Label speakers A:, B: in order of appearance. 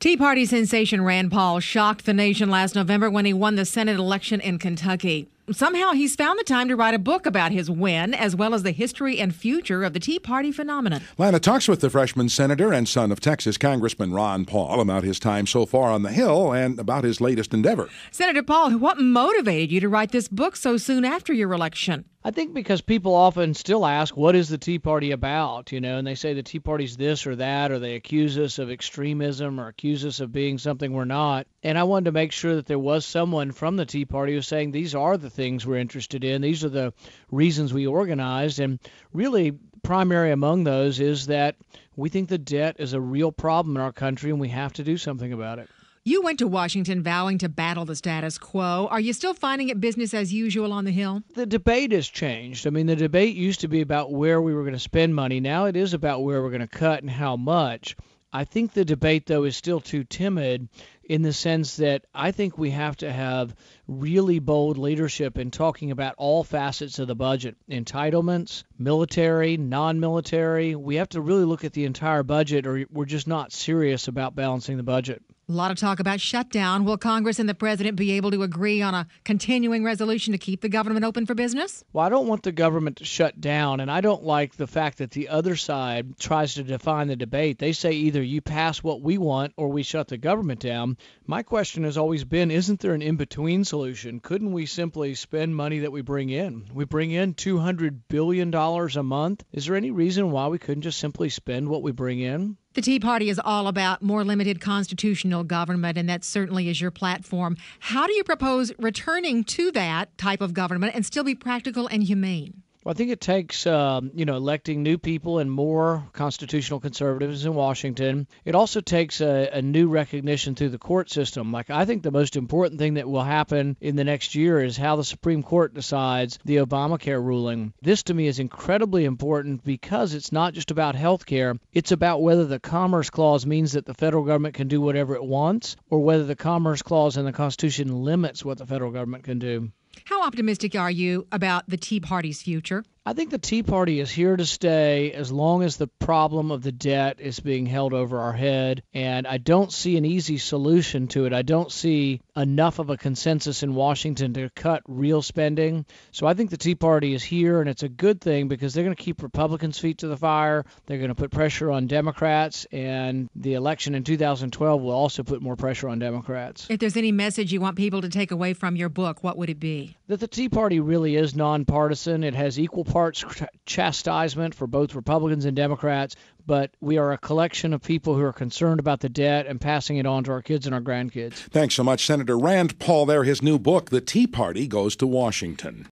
A: Tea Party sensation Rand Paul shocked the nation last November when he won the Senate election in Kentucky. Somehow he's found the time to write a book about his win, as well as the history and future of the Tea Party phenomenon.
B: Lana talks with the freshman senator and son of Texas Congressman Ron Paul about his time so far on the Hill and about his latest endeavor.
A: Senator Paul, what motivated you to write this book so soon after your election?
C: I think because people often still ask, what is the Tea Party about? And they say the Tea Party's this or that, or they accuse us of extremism or accuse us of being something we're not. And I wanted to make sure that there was someone from the Tea Party who was saying these are the things we're interested in. These are the reasons we organized. And really, primary among those is that we think the debt is a real problem in our country and we have to do something about it.
A: You went to Washington vowing to battle the status quo. Are you still finding it business as usual on the Hill?
C: The debate has changed. The debate used to be about where we were going to spend money. Now it is about where we're going to cut and how much. I think the debate, though, is still too timid in the sense that I think we have to have really bold leadership in talking about all facets of the budget. Entitlements, military, non-military. We have to really look at the entire budget or we're just not serious about balancing the budget.
A: A lot of talk about shutdown. Will Congress and the president be able to agree on a continuing resolution to keep the government open for business?
C: Well, I don't want the government to shut down, and I don't like the fact that the other side tries to define the debate. They say either you pass what we want or we shut the government down. My question has always been, isn't there an in-between solution? Couldn't we simply spend money that we bring in? We bring in $200 billion a month. Is there any reason why we couldn't just simply spend what we bring in?
A: The Tea Party is all about more limited constitutional government, and that certainly is your platform. How do you propose returning to that type of government and still be practical and humane?
C: Well, I think it takes, electing new people and more constitutional conservatives in Washington. It also takes a new recognition through the court system. I think the most important thing that will happen in the next year is how the Supreme Court decides the Obamacare ruling. This, to me, is incredibly important because it's not just about health care. It's about whether the Commerce Clause means that the federal government can do whatever it wants or whether the Commerce Clause in the Constitution limits what the federal government can do.
A: How optimistic are you about the Tea Party's future?
C: I think the Tea Party is here to stay as long as the problem of the debt is being held over our head, and I don't see an easy solution to it. I don't see enough of a consensus in Washington to cut real spending. So I think the Tea Party is here, and it's a good thing because they're going to keep Republicans' feet to the fire. They're going to put pressure on Democrats, and the election in 2012 will also put more pressure on Democrats.
A: If there's any message you want people to take away from your book, what would it be?
C: That the Tea Party really is nonpartisan. It has equal parts chastisement for both Republicans and Democrats, but we are a collection of people who are concerned about the debt and passing it on to our kids and our grandkids.
B: Thanks so much, Senator Rand Paul there. His new book, The Tea Party Goes to Washington.